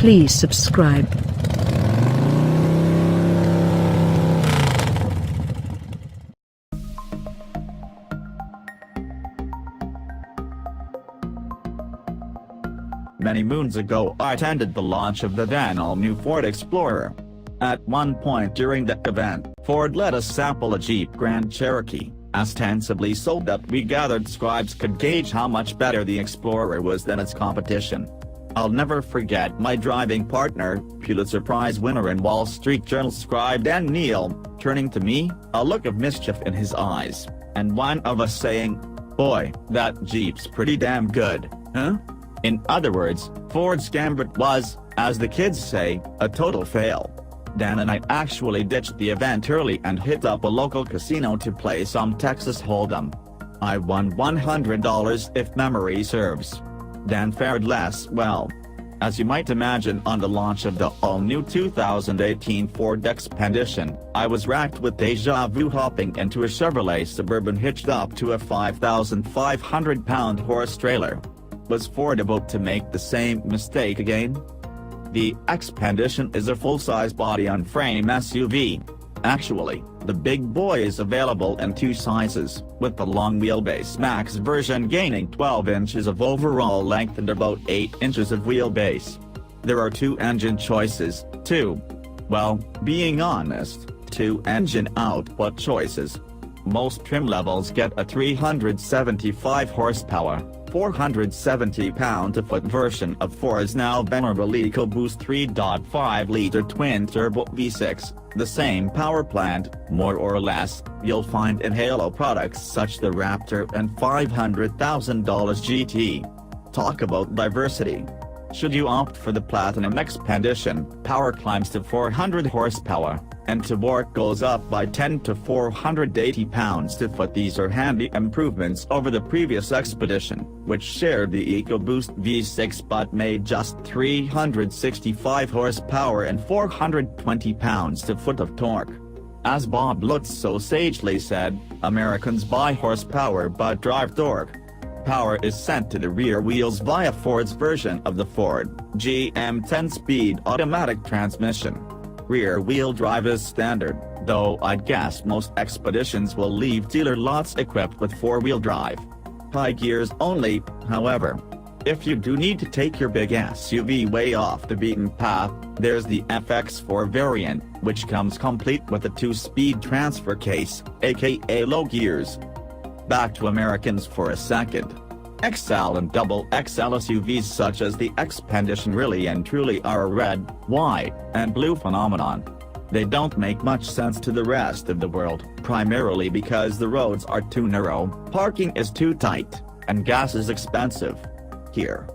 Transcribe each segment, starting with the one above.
Please subscribe. Many moons ago I attended the launch of the then all-new Ford Explorer. At one point during the event, Ford let us sample a Jeep Grand Cherokee, ostensibly so that we gathered scribes could gauge how much better the Explorer was than its competition. I'll never forget my driving partner, Pulitzer Prize winner and Wall Street Journal scribe Dan Neal, turning to me, a look of mischief in his eyes, and one of us saying, "Boy, that Jeep's pretty damn good, huh?" In other words, Ford's gambit was, as the kids say, a total fail. Dan and I actually ditched the event early and hit up a local casino to play some Texas Hold'em. I won $100 if memory serves. Dan fared less well. As you might imagine, on the launch of the all-new 2018 Ford Expedition, I was racked with deja vu hopping into a Chevrolet Suburban hitched up to a 5,500-pound horse trailer. Was Ford about to make the same mistake again? The Expedition is a full-size body-on-frame SUV. Actually, the big boy is available in two sizes, with the long wheelbase max version gaining 12 inches of overall length and about 8 inches of wheelbase. There are two engine choices, being honest, two engine output choices. Most trim levels get a 375 horsepower, 470 pound-to-foot version of Ford's now venerable EcoBoost 3.5-liter twin-turbo V6, the same power plant, more or less, you'll find in Halo products such the Raptor and $500,000 GT. Talk about diversity. Should you opt for the Platinum Expedition, power climbs to 400 horsepower, and torque goes up by 10 to 480 pounds-to-foot. These are handy improvements over the previous Expedition, which shared the EcoBoost V6 but made just 365 horsepower and 420 pounds-to-foot of torque. As Bob Lutz so sagely said, Americans buy horsepower but drive torque. Power is sent to the rear wheels via Ford's version of the Ford GM 10-speed automatic transmission. Rear-wheel drive is standard, though I'd guess most Expeditions will leave dealer lots equipped with four-wheel drive. High gears only, however. If you do need to take your big SUV way off the beaten path, there's the FX4 variant, which comes complete with a 2-speed transfer case, aka low gears. Back to Americans for a second. XL and double XL SUVs such as the Expedition really and truly are a red, white, and blue phenomenon. They don't make much sense to the rest of the world, primarily because the roads are too narrow, parking is too tight, and gas is expensive. Here,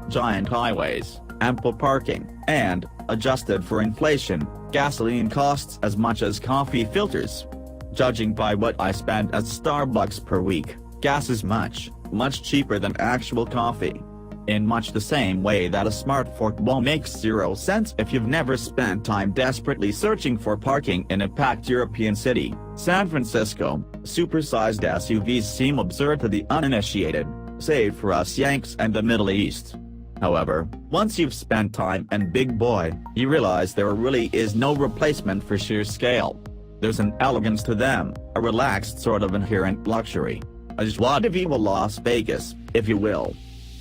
giant highways, ample parking, and, adjusted for inflation, gasoline costs as much as coffee filters. Judging by what I spend at Starbucks per week, gas is much cheaper than actual coffee. In much the same way that a smartphone won't make 0 cents if you've never spent time desperately searching for parking in a packed European city, San Francisco, supersized SUVs seem absurd to the uninitiated, save for us Yanks and the Middle East. However, once you've spent time in Big Boy, you realize there really is no replacement for sheer scale. There's an elegance to them, a relaxed sort of inherent luxury. A joie de vivre Las Vegas, if you will.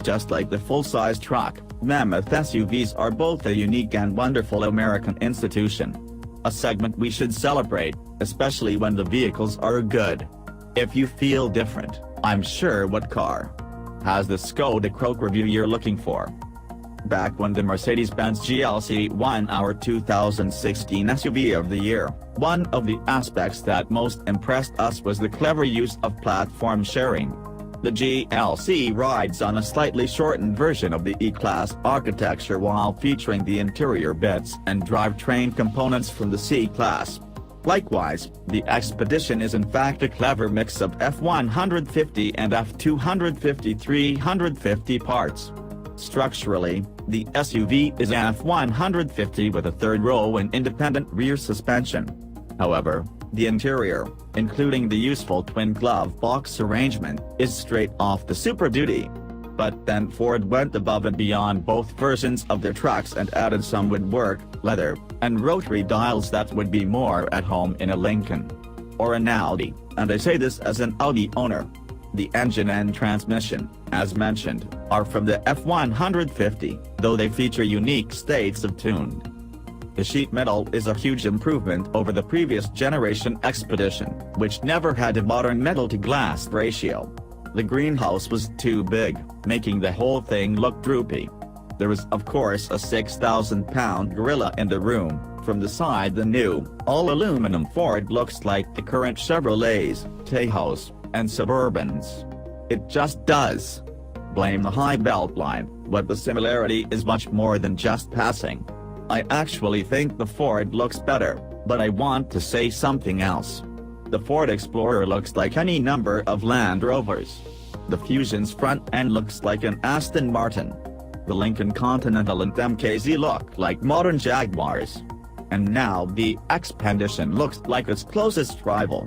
Just like the full-size truck, mammoth SUVs are both a unique and wonderful American institution. A segment we should celebrate, especially when the vehicles are good. If you feel different, I'm sure what car has the Skoda Croak review you're looking for. Back when the Mercedes-Benz GLC won our 2016 SUV of the Year, one of the aspects that most impressed us was the clever use of platform sharing. The GLC rides on a slightly shortened version of the E-Class architecture while featuring the interior bits and drivetrain components from the C-Class. Likewise, the Expedition is in fact a clever mix of F-150 and F-250 350 parts. Structurally, the SUV is an F-150 with a third row and independent rear suspension. However, the interior, including the useful twin glove box arrangement, is straight off the Super Duty. But then Ford went above and beyond both versions of their trucks and added some woodwork, leather, and rotary dials that would be more at home in a Lincoln or an Audi, and I say this as an Audi owner. The engine and transmission, as mentioned, are from the F-150, though they feature unique states of tune. The sheet metal is a huge improvement over the previous generation Expedition, which never had a modern metal-to-glass ratio. The greenhouse was too big, making the whole thing look droopy. There was of course a 6,000-pound gorilla in the room. From the side the new, all-aluminum Ford looks like the current Chevrolets, Tahoes, and Suburbans. It just does. Blame the high belt line, but the similarity is much more than just passing. I actually think the Ford looks better, but I want to say something else. The Ford Explorer looks like any number of Land Rovers. The Fusion's front end looks like an Aston Martin. The Lincoln Continental and MKZ look like modern Jaguars. And now the Expedition looks like its closest rival.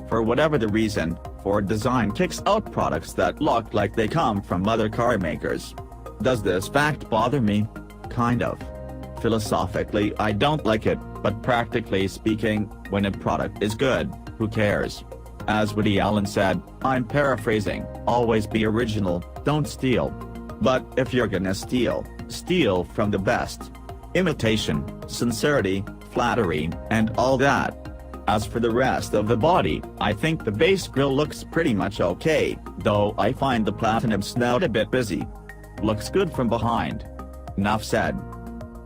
For whatever the reason, Ford design kicks out products that look like they come from other car makers. Does this fact bother me? Kind of. Philosophically I don't like it, but practically speaking, when a product is good, who cares? As Woody Allen said, I'm paraphrasing, always be original, don't steal. But if you're gonna steal, steal from the best. Imitation, sincerity, flattery, and all that. As for the rest of the body, I think the base grille looks pretty much okay, though I find the platinum snout a bit busy. Looks good from behind. Enough said.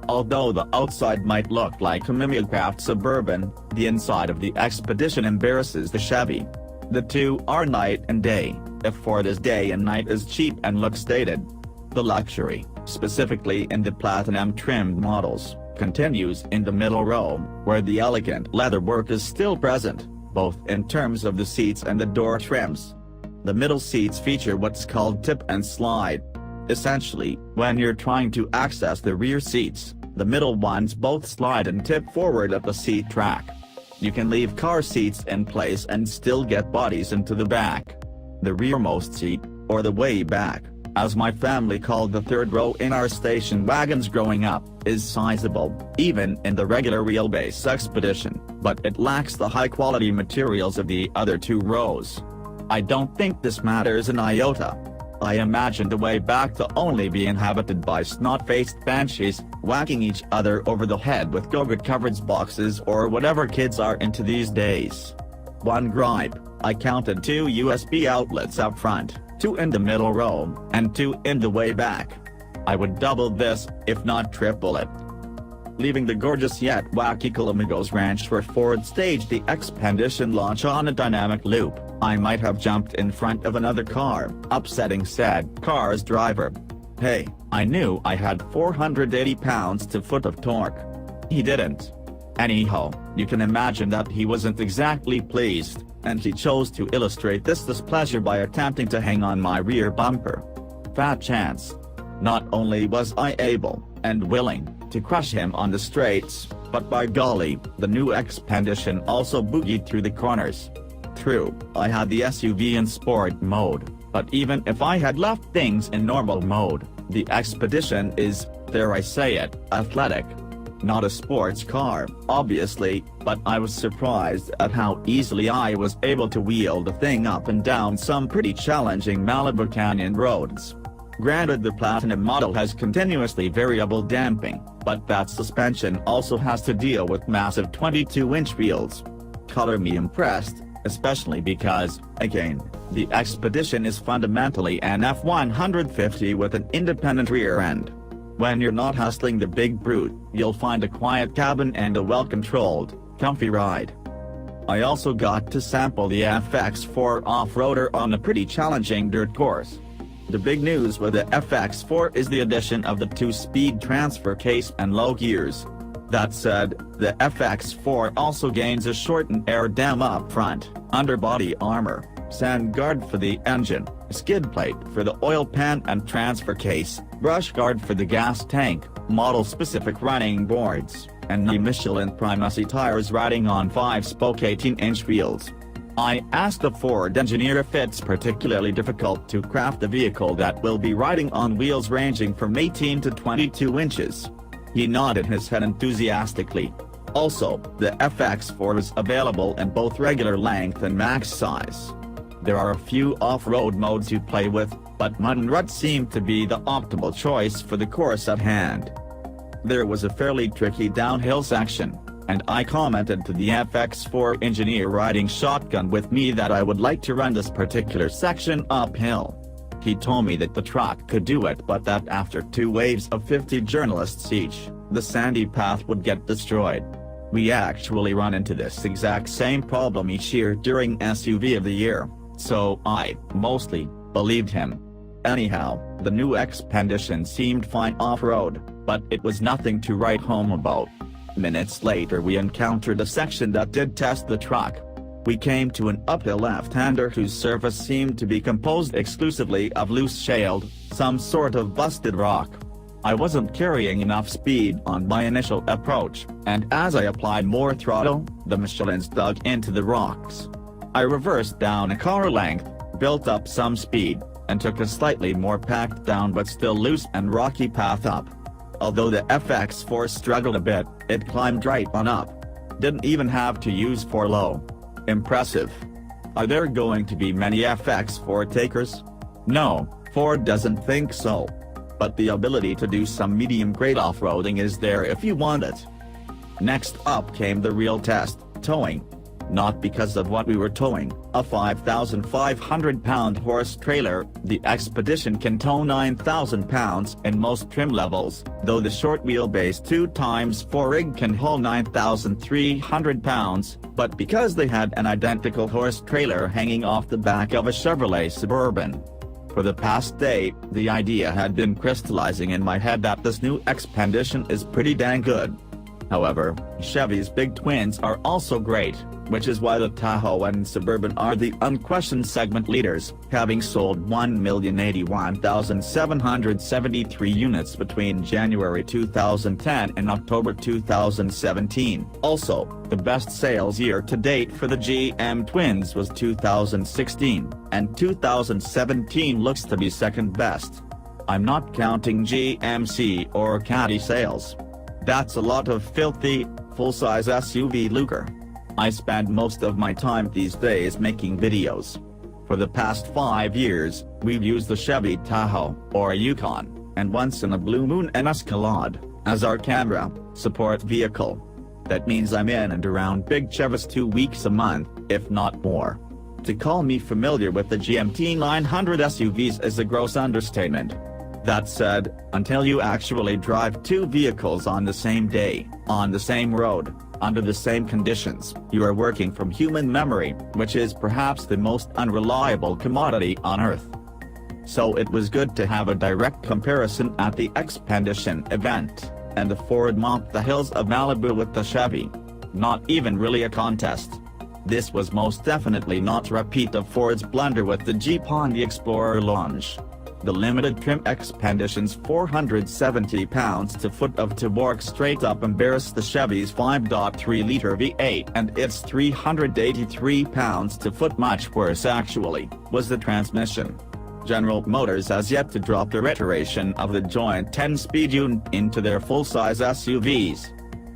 Although the outside might look like a mimeographed Suburban, the inside of the Expedition embarrasses the Chevy. The two are night and day. If Ford is day and night is cheap and looks dated. The luxury, specifically in the platinum trimmed models, continues in the middle row, where the elegant leatherwork is still present, both in terms of the seats and the door trims. The middle seats feature what's called tip and slide. Essentially, when you're trying to access the rear seats, the middle ones both slide and tip forward at the seat track. You can leave car seats in place and still get bodies into the back. The rearmost seat, or the way back, as my family called the third row in our station wagons growing up, is sizable, even in the regular wheelbase Expedition, but it lacks the high-quality materials of the other two rows. I don't think this matters an iota. I imagine the way back to only be inhabited by snot-faced banshees, whacking each other over the head with go-go coverage boxes or whatever kids are into these days. One gripe, I counted 2 USB outlets up front, 2 in the middle row, and 2 in the way back. I would double this, if not triple it. Leaving the gorgeous yet wacky Calamigos Ranch where Ford staged the Expedition launch on a dynamic loop, I might have jumped in front of another car, upsetting said car's driver. Hey, I knew I had 480 pounds-to-foot of torque. He didn't. Anyhow, you can imagine that he wasn't exactly pleased, and he chose to illustrate this displeasure by attempting to hang on my rear bumper. Fat chance. Not only was I able, and willing, to crush him on the straights, but by golly, the new Expedition also boogied through the corners. True, I had the SUV in sport mode, but even if I had left things in normal mode, the Expedition is, dare I say it, athletic. Not a sports car, obviously, but I was surprised at how easily I was able to wheel the thing up and down some pretty challenging Malibu Canyon roads. Granted, the Platinum model has continuously variable damping, but that suspension also has to deal with massive 22-inch wheels. Color me impressed, especially because, again, the Expedition is fundamentally an F-150 with an independent rear end. When you're not hustling the big brute, you'll find a quiet cabin and a well-controlled, comfy ride. I also got to sample the FX4 off-roader on a pretty challenging dirt course. The big news with the FX4 is the addition of the 2-speed transfer case and low gears. That said, the FX4 also gains a shortened air dam up front, underbody armor, sand guard for the engine, skid plate for the oil pan and transfer case, brush guard for the gas tank, model-specific running boards, and Michelin Primacy tires riding on 5-spoke 18-inch wheels. I asked the Ford engineer if it's particularly difficult to craft a vehicle that will be riding on wheels ranging from 18 to 22 inches. He nodded his head enthusiastically. Also, the FX4 is available in both regular length and max size. There are a few off-road modes you play with, but mud and rut seemed to be the optimal choice for the course at hand. There was a fairly tricky downhill section, and I commented to the FX4 engineer riding shotgun with me that I would like to run this particular section uphill. He told me that the truck could do it, but that after 2 waves of 50 journalists each, the sandy path would get destroyed. We actually run into this exact same problem each year during SUV of the year, so I mostly believed him. Anyhow, the new Expedition seemed fine off-road, but it was nothing to write home about. Minutes later we encountered a section that did test the truck. We came to an uphill left-hander whose surface seemed to be composed exclusively of loose shale, some sort of busted rock. I wasn't carrying enough speed on my initial approach, and as I applied more throttle, the Michelins dug into the rocks. I reversed down a car length, built up some speed, and took a slightly more packed down but still loose and rocky path up. Although the FX4 struggled a bit, it climbed right on up. Didn't even have to use for low. Impressive. Are there going to be many FX4 takers? No, Ford doesn't think so. But the ability to do some medium-grade off-roading is there if you want it. Next up came the real test, towing. Not because of what we were towing, a 5,500-pound horse trailer, the Expedition can tow 9,000 pounds in most trim levels, though the short wheelbase 2x4 rig can haul 9,300 pounds, but because they had an identical horse trailer hanging off the back of a Chevrolet Suburban. For the past day, the idea had been crystallizing in my head that this new Expedition is pretty dang good. However, Chevy's big twins are also great, which is why the Tahoe and Suburban are the unquestioned segment leaders, having sold 1,081,773 units between January 2010 and October 2017. Also, the best sales year to date for the GM twins was 2016, and 2017 looks to be second best. I'm not counting GMC or Caddy sales. That's a lot of filthy, full-size SUV lucre. I spend most of my time these days making videos. For the past 5 years, we've used the Chevy Tahoe, or Yukon, and once in a blue moon an Escalade, as our camera support vehicle. That means I'm in and around big Chevys 2 weeks a month, if not more. To call me familiar with the GMT 900 SUVs is a gross understatement. That said, until you actually drive 2 vehicles on the same day, on the same road, under the same conditions, you are working from human memory, which is perhaps the most unreliable commodity on Earth. So it was good to have a direct comparison at the Expedition event, and the Ford mopped the hills of Malibu with the Chevy. Not even really a contest. This was most definitely not a repeat of Ford's blunder with the Jeep on the Explorer launch. The limited trim Expedition's 470 pounds-to-foot of torque straight up embarrassed the Chevy's 5.3-liter V8, and its 383 pounds-to-foot, much worse actually, was the transmission. General Motors has yet to drop their iteration of the joint 10-speed unit into their full-size SUVs.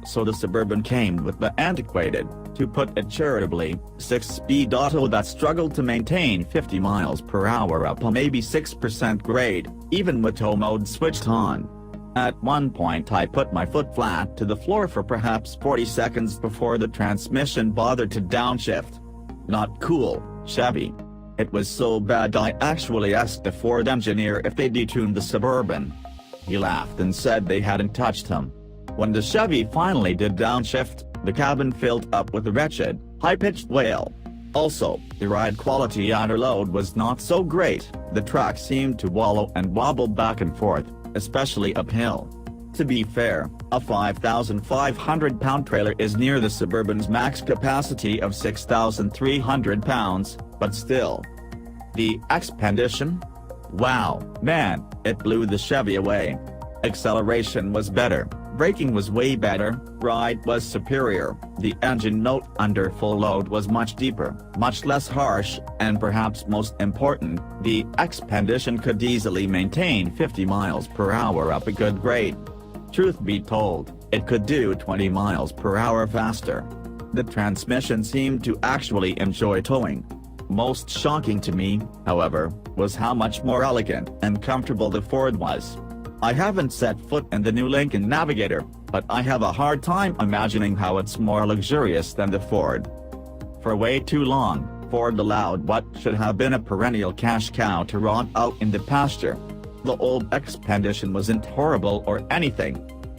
So the Suburban came with the antiquated, to put it charitably, 6-speed auto that struggled to maintain 50 miles per hour up a maybe 6% grade, even with tow mode switched on. At one point I put my foot flat to the floor for perhaps 40 seconds before the transmission bothered to downshift. Not cool, Chevy. It was so bad I actually asked the Ford engineer if they detuned the Suburban. He laughed and said they hadn't touched him. When the Chevy finally did downshift, the cabin filled up with a wretched, high-pitched wail. Also, the ride quality under load was not so great. The truck seemed to wallow and wobble back and forth, especially uphill. To be fair, a 5,500-pound trailer is near the Suburban's max capacity of 6,300 pounds, but still. The Expedition? Wow, man, it blew the Chevy away. Acceleration was better, Braking was way better, ride was superior, the engine note under full load was much deeper, much less harsh, and perhaps most important, the Expedition could easily maintain 50 miles per hour up a good grade. Truth be told, it could do 20 miles per hour faster. The transmission seemed to actually enjoy towing. Most shocking to me, however, was how much more elegant and comfortable the Ford was. I haven't set foot in the new Lincoln Navigator, but I have a hard time imagining how it's more luxurious than the Ford. For way too long, Ford allowed what should have been a perennial cash cow to rot out in the pasture. The old Expedition wasn't horrible or anything.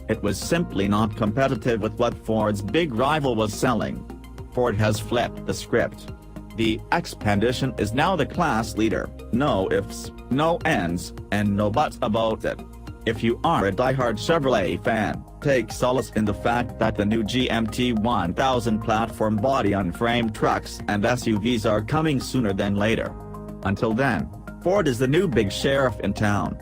It was simply not competitive with what Ford's big rival was selling. Ford has flipped the script. The Expedition is now the class leader, no ifs, no ands, and no buts about it. If you are a diehard Chevrolet fan, take solace in the fact that the new GMT 1000 platform body-on-frame trucks and SUVs are coming sooner than later. Until then, Ford is the new big sheriff in town.